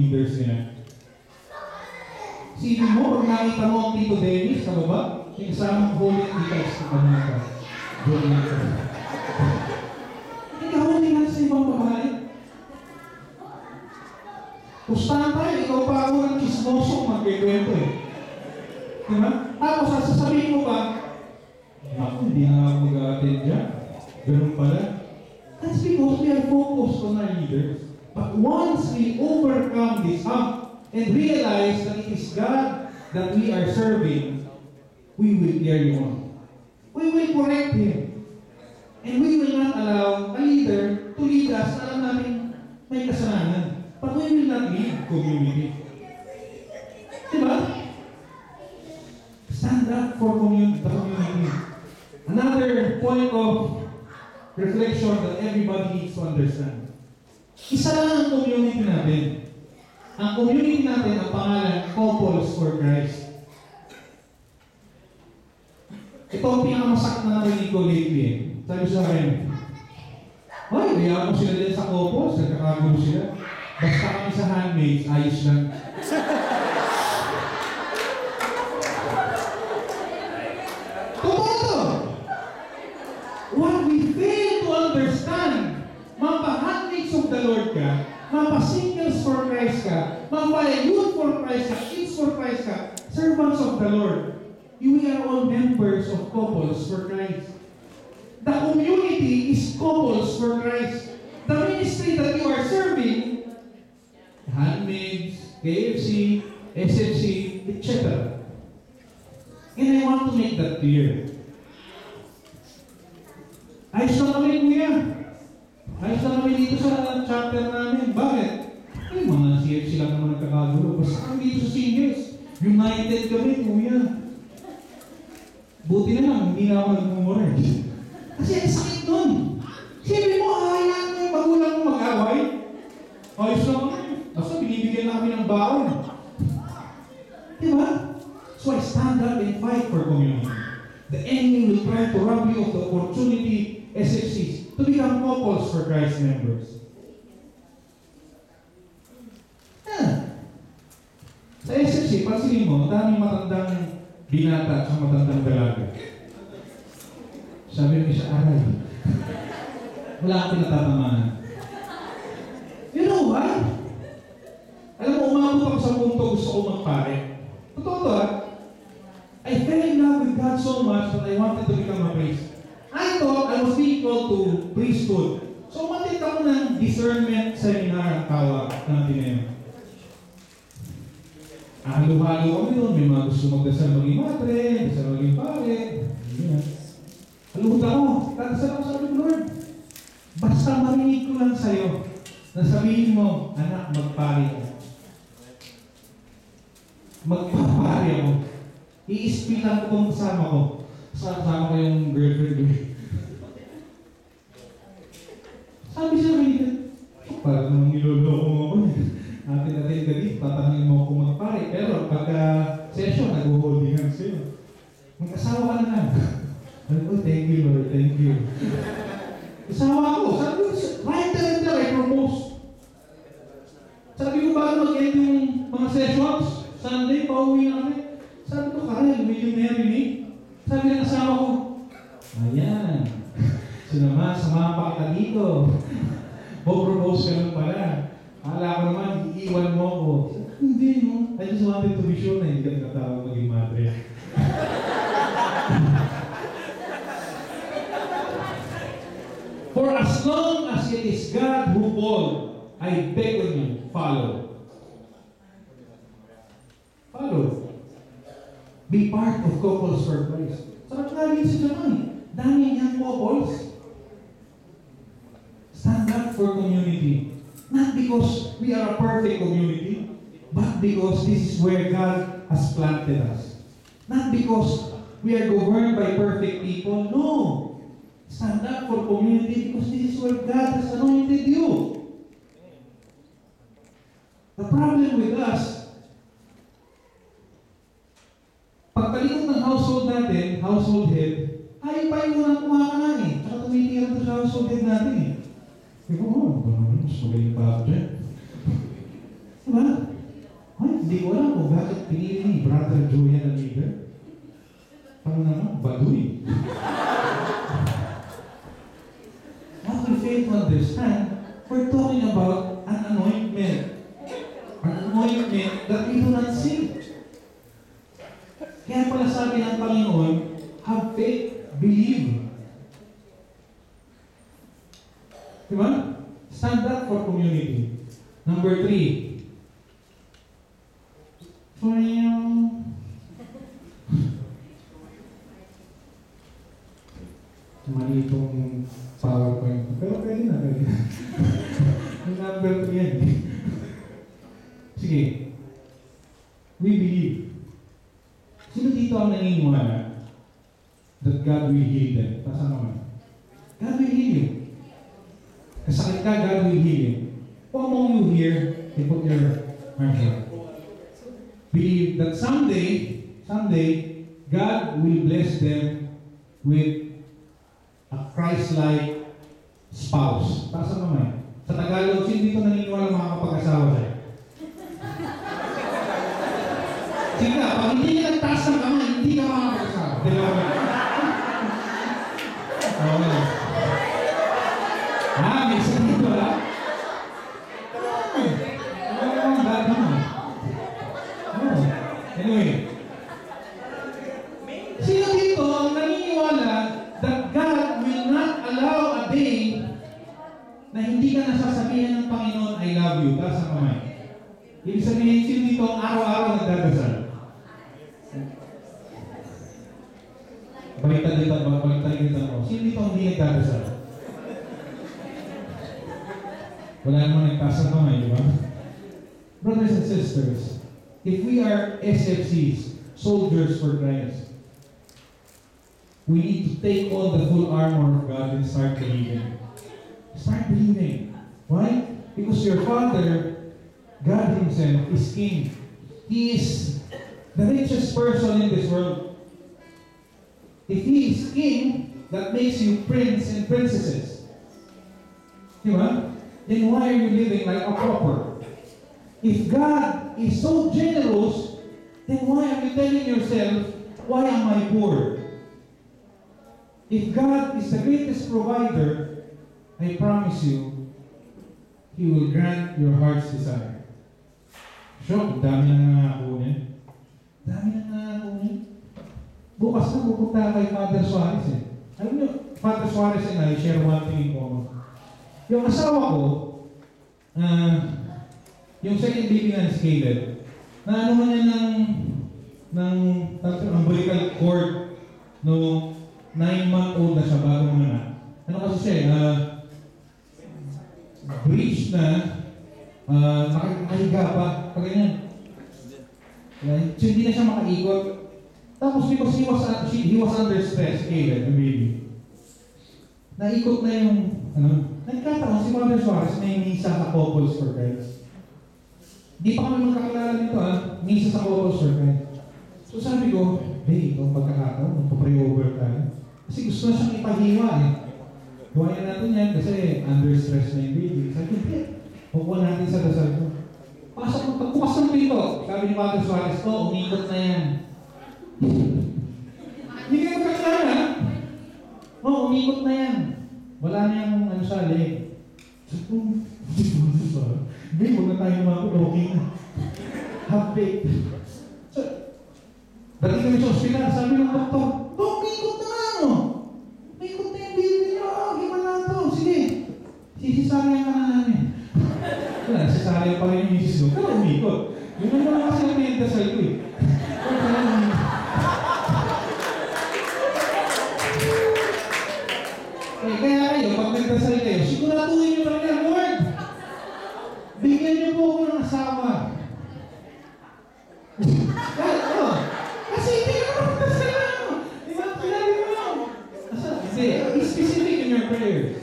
leaders nila. Sino mo, pag nakita mo ang Tito Dennis, sa baba, yung isang holy details na kanina ka. Holy details. Ikaw na sa ibang pamahali. Pustahan tayo, ikaw pa ako ng chismoso magkikwento eh. Diba? Tapos sasasabihin mo pa, ako, hindi na ako mag-attend dyan. Ganun pala. That's because we are focused on our leaders. But once we overcome this hump and realize that it is God that we are serving, we will carry on. We will correct Him. And we will not allow a leader to lead us na alam namin may kasalanan. But we will not lead community. Diba? Stand up for the community. Another point of reflection that everybody needs to understand. Isa lang ang community natin. Ang community natin ang pangalan, Couples for Christ. Ito ang pinakamasakit na narinig ko lately eh. Sabi sa akin, ay, kaya mo sila din sa couples, nagkakagulo sila. Basta kami sa handmaids, ayos lang. Totoo to! What we fail to understand, mapa-handmaids of the Lord ka, mapa-singles for Christ ka, mapa-youth for Christ ka, kids for Christ ka, servants of the Lord. We are all members of Couples for Christ. The community is Couples for Christ. The ministry that you are serving, handmaids, KFC, SFC, etc. And I want to make that clear. Ayos na kami, kuya. Ayos na kami dito sa chapter namin. Bakit? Ay, mga CFC lang naman nagkakagulo. Basta kami dito sa singles. United kami, kuya. Buti na lang, hindi na ako nagmumura. Kasi ang sakit nun. Siyempre mo, hayaan mo yung magulang mo mag-away. Ayos lang kami. Basta binibigyan na kami ng baon. Diba? So I stand up and fight for community. The enemy will try to rob you of the opportunity, SFCs, to become Couples for Christ members. Sa SFC, pansinin mo, daming matandang binata at matandang dalaga. Sabi niya siya, aray. Wala akong natatamaan. You know why? Alam mo, umabot ako sa punto gusto ko magpare. Totoo to I fell in love with God so much that I wanted to become a priest. I thought I was being called to priesthood. So umattend ako ng discernment seminar ang tawag natin ngayon. Halo-halo kami doon. May mga gusto magdasal maging madre, dasal maging pare. Haluhod ako. Dadasal ako sa Lord. Basta marinig ko lang sa'yo na sabihin mo, anak, magpare ka. Magpapare ako. I-ispilan ko itong kasama ko. Kasama ko yung girlfriend ko. Sabi siya rin, parang namang niloloko mo ako. Natin galit, tatanungin mo kung magpare. Pero pagka session, nag-holding hands sa'yo. Mag-asawa ka na nga. Oh, thank you Lord, thank you. Asawa ko, sabi ko, right there, I propose. Sabi ko, bago mag-end yung mga sessions, Sunday, pauwi na kami. Sabi ko, Kyle, will you marry me? Sabi ng asawa ko, ayan, samahan pa kita dito. Propose ka lang pala. Akala ko naman, iiwan mo ako. Hindi, no? I just wanted to be sure na hindi ka nakatawag maging madre. For as long as it is God who called, I beg of you, follow. Follow. Be part of Couples for Christ. Sarap nga rin sa Japan. Dami niyang couples. Stand up for community. Not because we are a perfect community, but because this is where God has planted us. Not because we are governed by perfect people. No. Stand up for community because this is where God has anointed you. The problem with us, pagkalikot ng household natin, household head, ayaw pa yung unang kumakanan eh. Tsaka tumitira ito sa household head natin eh. Sabi ko, mas magaling pa ako dyan. Diba? Ay, hindi ko alam kung bakit pinili ni Brother Julian na leader. Ano naman? Baduy. What we fail to understand, we're talking about an anointment. An anointment that we do not see. Kaya pala sabi ng Panginoon, have faith, believe. Diba? Stand up for community. Number 3. Mali itong PowerPoint. Pero pwede na. Yung number 3 yan. Sige. We believe. Sino dito ang naniniwala that God will heal them? Pasa naman. God will heal you. Kasakit ka, God will heal you. Kung among you here, you put your hands up. Believe that someday, God will bless them with a Christ-like spouse. Pasa naman. Sa Tagalog, sino dito naniniwala makakapag-asawa siya? Sige na, pag hindi ka nagtaas ng kamay, hindi ka makakapag-asawa. Dalawa na. Okay. May isa dito, ha? Anyway, sino dito ang naniniwala that God will not allow a day na hindi ka nasasabihan ng Panginoon, I love you, taas ang kamay. Ibig sabihin, sino dito ang araw-araw nagdadasal? Baliktad dito ako. Sino dito ang hindi nagdadasal? Wala naman nagtaas ang kamay, di ba? Brothers and sisters, if we are SFCs, soldiers for Christ, we need to take on the full armor of God and start believing. Start believing. Why? Because your Father, God Himself, is King. He is the richest person in this world. If He is King, that makes you prince and princesses. Diba? Then why are you living like a pauper? If God is so generous, then why are you telling yourself, why am I poor? If God is the greatest provider, I promise you, He will grant your heart's desire. Sure, dami na nangangakunin. Dami na nangangakunin. Bukas na pupunta kay Father Suarez eh. Alam niyo, Father Suarez and I share one thing in common. Yung asawa ko, yung second baby na Caleb, na ano man yan ng umbilical cord no 9-month-old na siya bago mga ano kasi siya, breach na, nakahiga pa, pag ganyan. So hindi na siya makaikot. Tapos because he was under stress, Caleb, the baby. Naikot na yung, nagkataon si Father Suarez may misa sa Couples for Christ. Di pa kami magkakilala nito misa sa Couples for Christ. So sabi ko, itong pagkakataon, magpa-pray over tayo. Kasi gusto na siyang ipahiwa eh. Gawain natin yan kasi under stress na yung baby. Sabi ko, hukuha natin sa dasal ko. Pagbukas ng pito, sabi ni Father Suarez, umikot na yan. Hindi kayo magkakilala. Umikot na yan. Wala na yung sa leg. Hindi, huwag na tayo mag-walking na. Half-baked. So, dati kami sa ospital, sabi ng doktor, umikot na ano? Umikot na yung baby niyo. Iba na ito. Sige. Sisisaryan ka na namin. Wala, sisaryan pa rin yung misis ko. Pero umikot. Yun ang naman kasi ang mentasal ko eh. Kaya kayo, pag nagdasal kayo, siguraduhin nyo talaga, Lord, bigyan niyo po ako ng asawa. Kasi hindi ka magdasal na. Diba? Sinabi mo lang. Be specific in your prayers.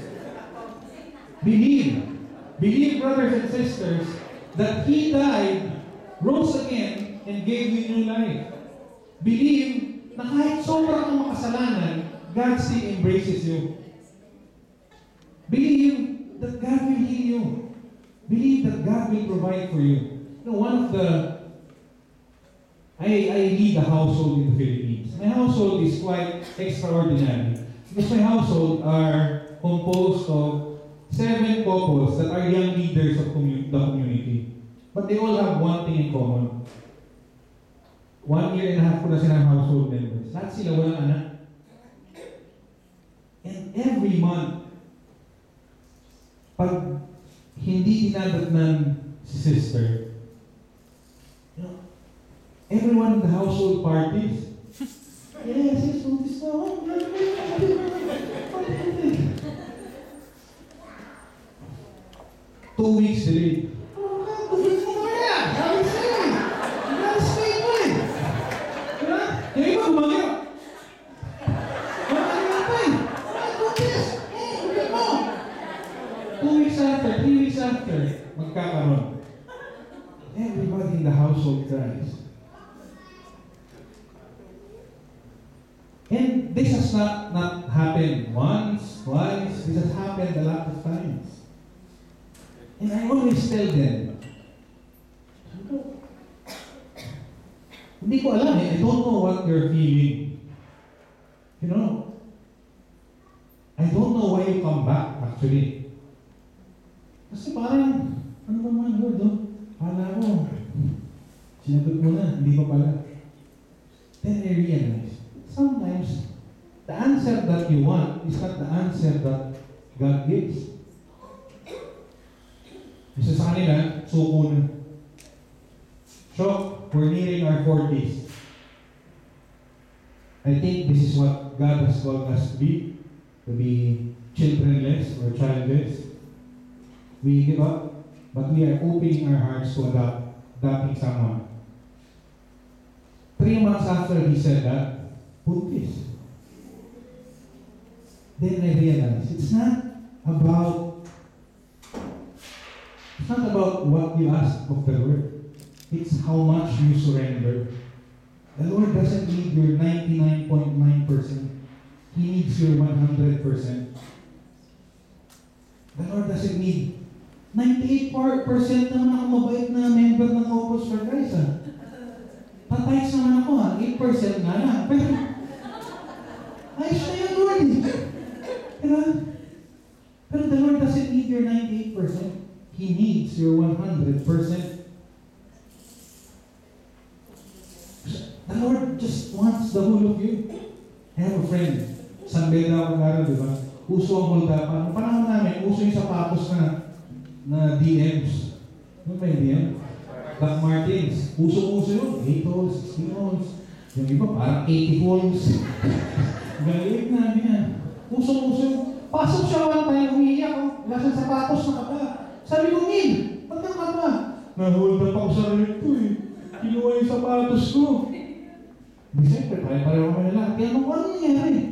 Believe. Believe, brothers and sisters, that He died, rose again, and gave you new life. Believe na kahit sobrang ang makasalanan, God still embraces you. Believe that God will heal you. Believe that God will provide for you. one of the I lead a household in the Philippines. My household is quite extraordinary because my household are composed of 7 couples that are young leaders of the community. But they all have one thing in common. 1 year and a half ko na silang household members. Lahat sila walang anak. And every month, pag hindi tinadatnan si sister, everyone in the household parties, yes, this na. 2 weeks delayed. Yung iba gumagano. Two weeks after, 3 weeks after, magkakaroon. Everybody in the household cries. And this has not happened once, twice. This has happened a lot of times. And I always tell them, hindi ko alam I don't know what you're feeling. You know, I don't know why you come back, actually. Kasi parang, ano ba naman, Lord, Kala ko, sinagot mo na, hindi pa pala. Then I realize, sometimes, the answer that you want is not the answer that God gives. Isa sa kanila, suko na. So, we're nearing our 40s. I think this is what God has called us to be childrenless or childless. We give up, but we are opening our hearts to adopting someone. 3 months after he said that, buntis. Then I realized it's not about what you ask of the Lord. It's how much you surrender. The Lord doesn't need your 99.9%. He needs your 100%. The Lord doesn't need 98% naman ako mabait na member ng Couples for Christ. Tatayos naman ako 8% nga lang. Pero, ayos na yun, Lord. Diba? Pero the Lord doesn't need your 98%. He needs your 100%. The Lord just wants the whole of you. I have a friend. San Beda ako naroon, di ba? Uso ang holdapan. Panahon namin, uso yung sapatos na DMs. Ano ba yung DM? Doc Martens. Uso-uso yun. 8 holes, 16 holes. Yung iba parang 80 holes. Galit na, yan. Uso-uso yun. Pasok siya one time, umiiyak. Wala siyang sapatos na kapa. Sabi ko, Mil, ba't kang kapa? Na-hold up ako sa rin ko eh. Kinuha yung sapatos ko. Di siyempre, pare-pareho kami nila. Kaya ano nangyari?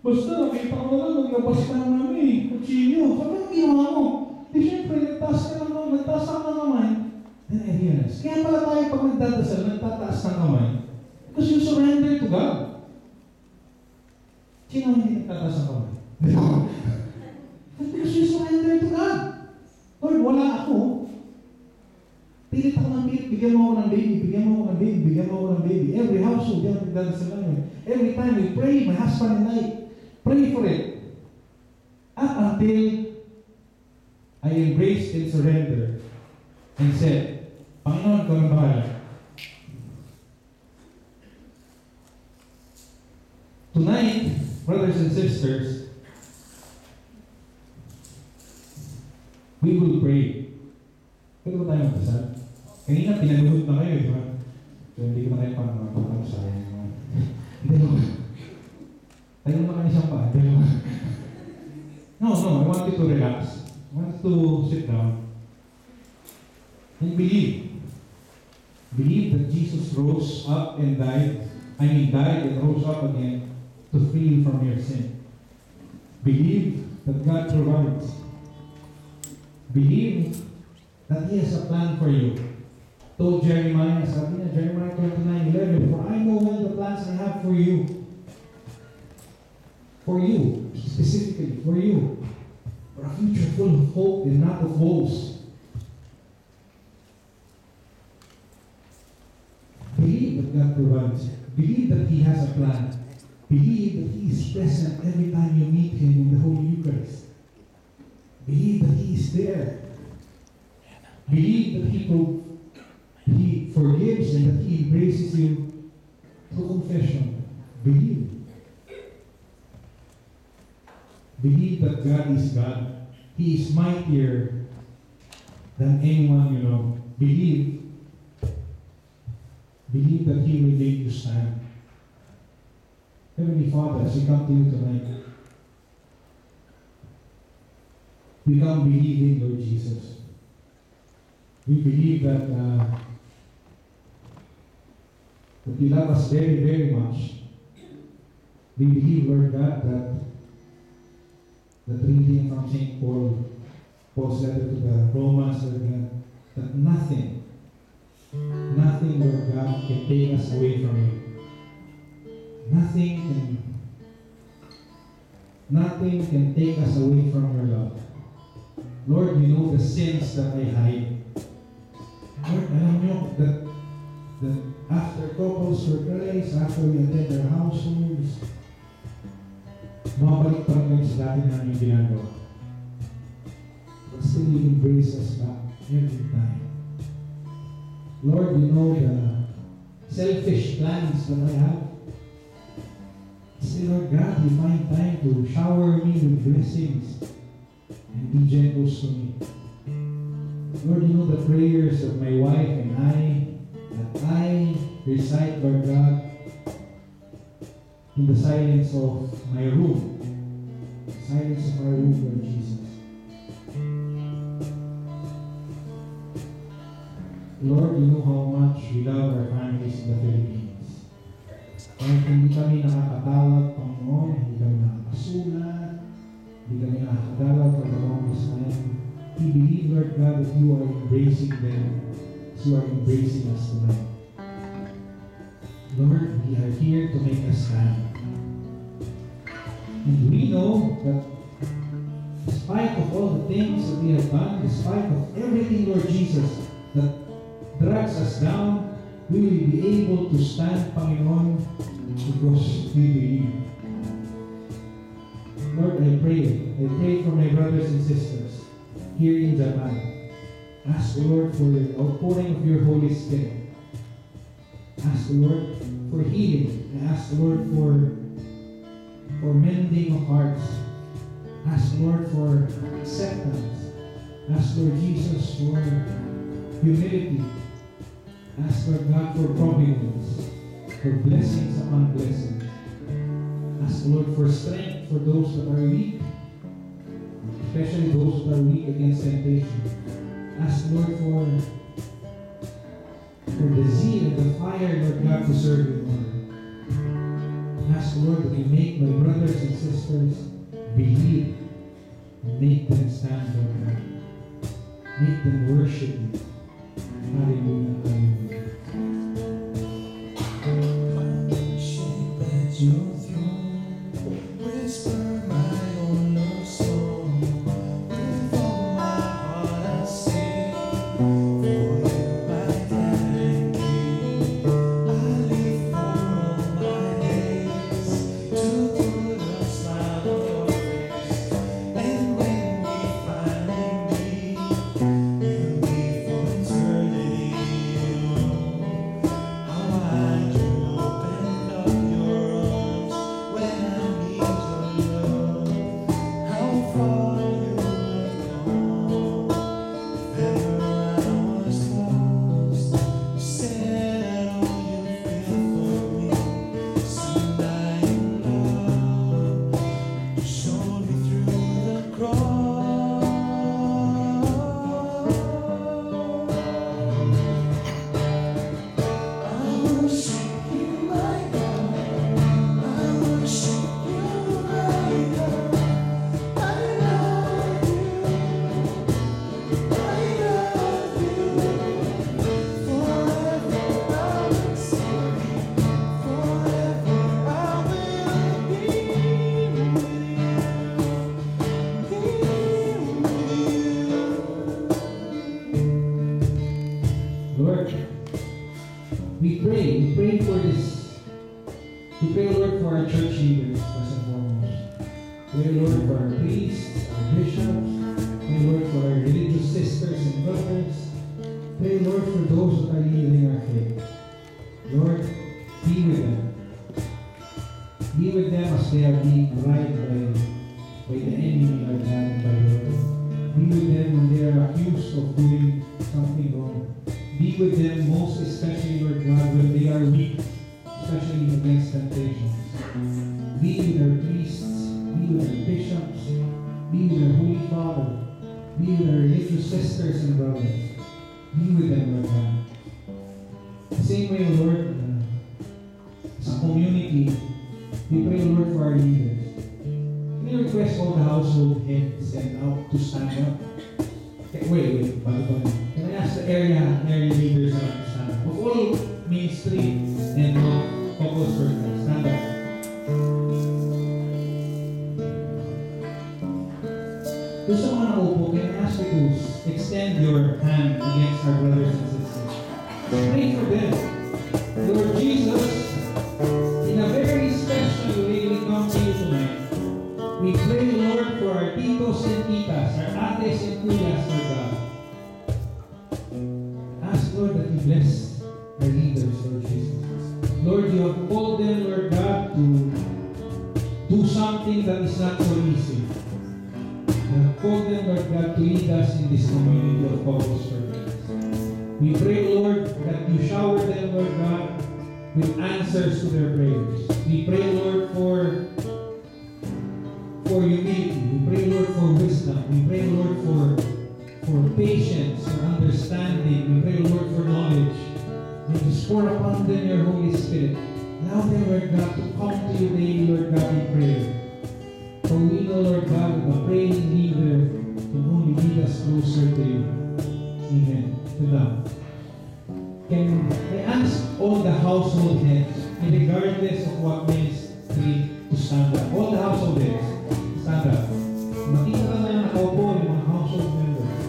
Basta, nakita ko na lang, naglabas ka ng kutsilyo. Sabi ang ginawa mo? Di siyempre, nagtaas ka ng kamay. Then I realized, kaya pala tayo pag nagdadasal, nagtataas ng kamay. Because you surrender to God. Sino hindi nagtataas ng kamay? Because you surrender to God. Lord, wala ako. Pilit ako ng pilit, bigyan mo ako ng baby, bigyan mo ako ng baby, bigyan mo ako ng baby. Every household, yan nagdadasal namin. Every time we pray, my husband and I, pray for it. Up until I embraced and surrendered and said, Panginoon, ikaw ang bahala. Tonight, brothers and sisters, we will pray. Pwede ba tayo magdasal? Kanina, pinaluhod na kayo, di ba? So, hindi ko na kayo pang sayang. Hindi mo. Tayo na kayo isang paa. No, I want you to relax. I want you to sit down. And believe. Believe that Jesus rose up and died. Died and rose up again to free you from your sin. Believe that God provides. Believe that He has a plan for you. Told Jeremiah, sabi niya, Jeremiah 29:11, for I know all the plans I have for you. For you, specifically, for you. For a future full of hope and not of woes. God provides. Believe that He has a plan. Believe that He is present every time you meet Him in the Holy Eucharist. Believe that He is there. Believe that He forgives and that He embraces you through confession. Believe. Believe that God is God. He is mightier than anyone you know. Believe that He will make you stand. Heavenly Father, as we come to you tonight, we come believing, Lord Jesus. We believe that you love us very, very much. We believe, Lord God, that reading from St. Paul's letter to the Romans, Lord God, that nothing, Lord God, can take us away from you. Nothing can take us away from your love. Lord, you know the sins that I hide. Lord, alam nyo that after couples surprise, after we attend their households, mabalik pa rin sa dati namin ginagawa. But still you embrace us back every time. Lord, you know the selfish plans that I have. Still, Lord God, you find time to shower me with blessings and be gentle to me. Lord, you know the prayers of my wife and that I recite, Lord God, in the silence of my room. The silence of our room, Lord Jesus. Lord, you know how much we love our families in the Philippines. Kahit hindi kami nakakatawag, Panginoon, hindi kami nakakasulat, hindi kami nakakatawag for the longest time, we believe, Lord God, that you are embracing them, as you are embracing us tonight. Lord, we are here to make a stand. And we know that despite of all the things that we have done, despite of everything, Lord Jesus, that drags us down, we will be able to stand, Panginoon, because we believe. Lord, I pray for my brothers and sisters here in Japan. Ask the Lord for the outpouring of your Holy Spirit. Ask the Lord for healing. I ask the Lord for mending of hearts. Ask the Lord for acceptance. Ask Lord Jesus for humility. Ask Lord God for providence, for blessings upon blessings. Ask the Lord for strength for those that are weak, especially those that are weak against temptation. Ask the Lord for the zeal and the fire, Lord God, to serve you, Lord. Ask the Lord that you make my brothers and sisters believe, make them stand, Lord God. Make them worship you. Hallelujah, hallelujah. Worship at your throne, whisper my own love song. With all my heart I sing, for you my God and King. I live for all my days to put a smile on your face. And when we finally meet, you'll be for eternity. How wide you opened up your arms when I need your love. How far you have gone. If ever I was lost, you said, oh, you feel for me. Soon I in love. You showed me through the cross. I worship you, my God. I worship you, my God. I love you. I love you. Forever I will sing. Forever I will be with you. Lord, We pray for this. We pray, Lord, for our church leaders, first and foremost. Pray, Lord, for our priests, our bishops. Pray, Lord, for our religious sisters and brothers. Pray, Lord, for those that are leading our faith. Lord, be with them. Be with them as they are being bribed by the enemy, Lord God, and by the Lord. Be with them when they are accused of doing something wrong. Be with them most especially, Lord God, when they are weak, especially against temptations. Be with our priests, be with our bishops, be with our Holy Father, be with our religious sisters and brothers. Be with them, Lord God. The same way, Lord, as a community, we pray, Lord, for our leaders. Can you request all the household heads and out to stand up? Okay, wait, bago. Can I ask the area leaders to stand up? Of all ministry and focus for Christ, stand up. Doon sa mga nakaupo, can I ask you to extend your hand against our brothers and sisters? Pray for them. Lord Jesus, in a very special way, we come to you tonight. We pray, Lord, for our titos and titas, our ates and kuyas, Lord God. Ask, Lord, that you bless our leaders, Lord Jesus. Lord, you have called them, Lord God, to do something that is not so easy. You have called them, Lord God, to lead us in this community of focus for Christ. We pray, Lord, that you shower them, Lord God, with answers to their prayers. We pray, Lord, for humility. We pray, Lord, for wisdom. We pray, Lord, for patience, for understanding. We pray, Lord, for knowledge. May you pour upon them your Holy Spirit. Allow them, Lord God, to come to you daily, Lord God, in prayer. For we know, Lord God, that the praying leader can only lead us closer to you. Amen. To them. Can I ask all the household heads, regardless of what ministry, to stand up? All the household heads, stand up. Makita na nakaupo yung mga household members.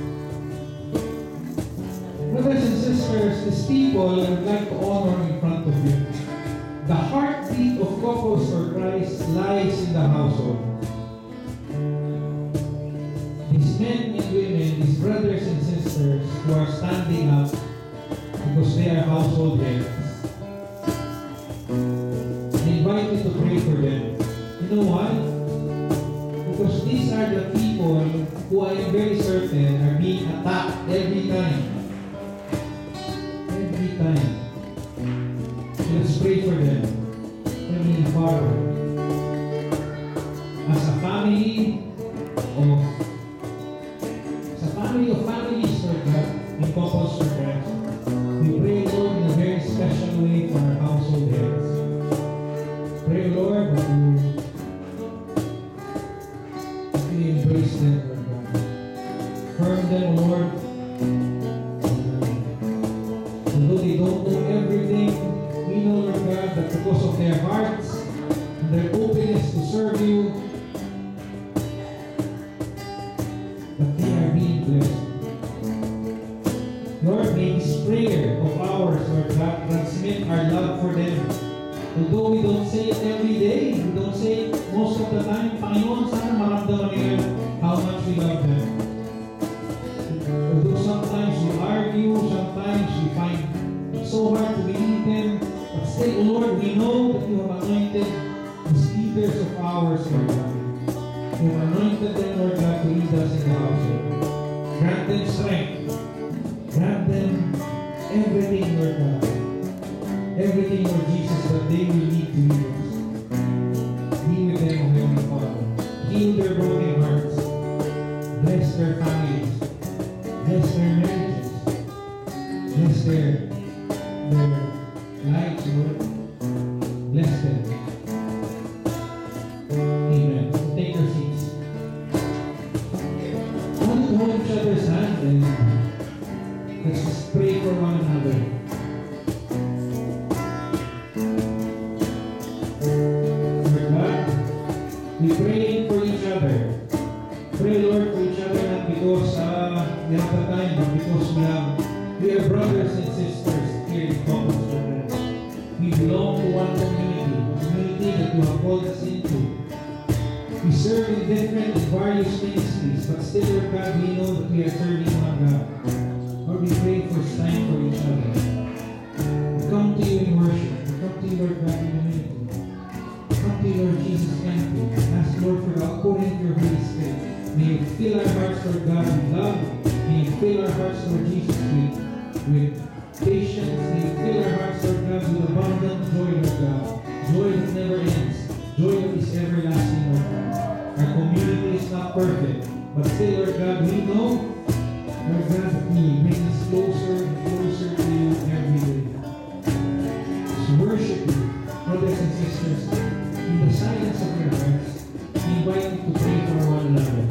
Brothers and sisters, these people I would like to honor in front of you. The heartbeat of Couples for Christ lies in the household. These men and women, these brothers and sisters who are standing up because they are household heads. I invite you to pray for them. You know why? Because these are the people who I am very certain are being attacked every time. Every time. So let's pray for them. Heavenly Father, as a family of families, Lord God, in Couples for Christ, we pray, Lord, in a very special way for our household heads. Pray, Lord, that you embrace them, Lord God. Firm them, Lord. Although they don't know everything, we know, Lord God, that because of their hearts and their openness to serve you, that they are being blessed. Lord, may this prayer of ours, Lord God, transmit our love for them. Although we don't say it every day, we don't say it most of the time, Panginoon, sana maramdaman nila how much we love them. Although sometimes we argue, sometimes we find it so hard to believe them, but still, Lord, we know that you have anointed these leaders of ours, Lord God. You have anointed them, Lord God, to lead us in the household. Grant them strength. Grant them everything, Lord God. Everything, Lord Jesus, that they will need to lead us. Be with them, O Heavenly Father. Heal their broken hearts. Bless their families. Bless their marriages. Bless their lives, Lord. Bless them. Amen. Take your seats. I want to hold each other's hand and let's just pray for one another. Lord God, we pray for each other. Pray, Lord, for each other not because we have the time, but because we are brothers and sisters here in Couples for Christ. various ministries, but still, Lord God, we know that we are serving one God. Lord, we pray for time for each other. We come to you in worship. We come to you, Lord God, in humility. We come to you, Lord Jesus, empty. Ask, Lord, for the outpouring of your Holy Spirit. May you fill our hearts, Lord God, with love. May you fill our hearts, Lord Jesus, with patience. May you fill our hearts, Lord God, with abundant joy, Lord God. Joy that never ends. Joy that is everlasting, Lord God. Our community is not perfect, but still, Lord God, we know, Lord God, that you will bring us closer and closer to you every day. Just worship you, brothers and sisters, in the silence of your hearts. We invite you to pray for one another.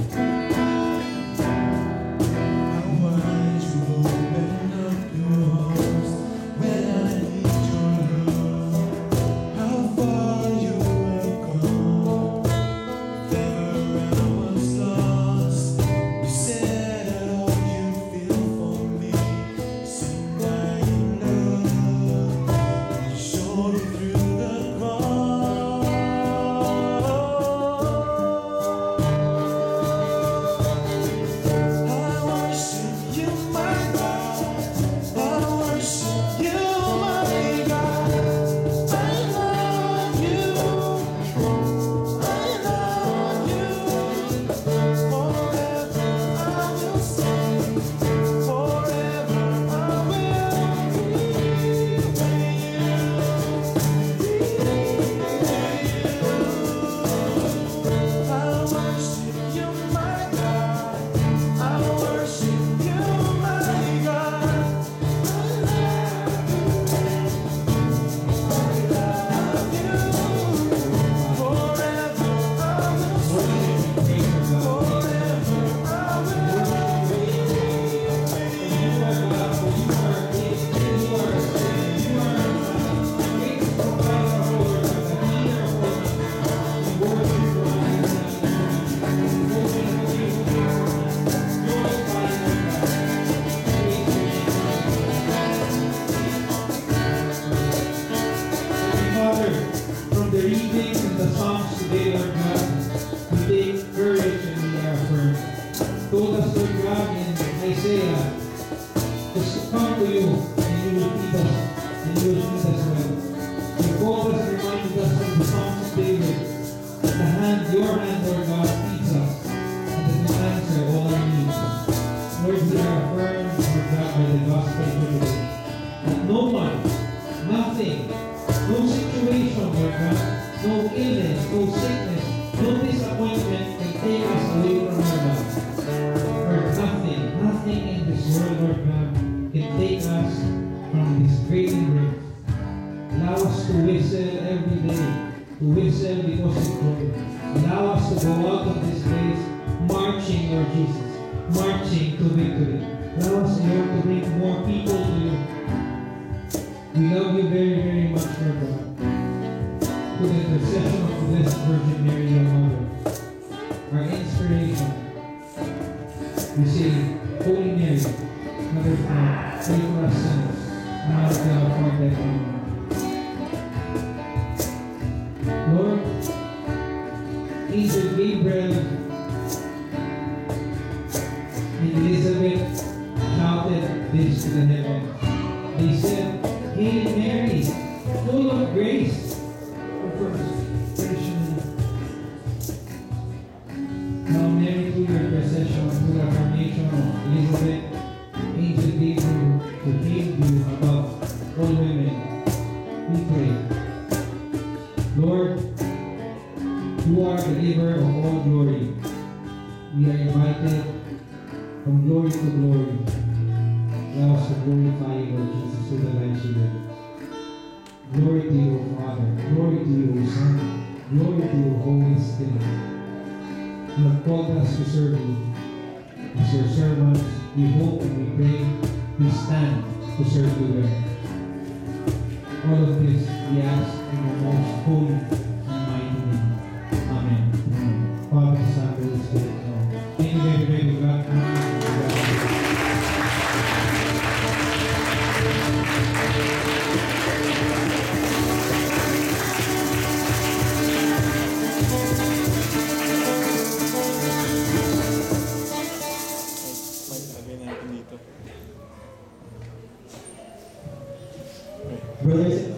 Brothers and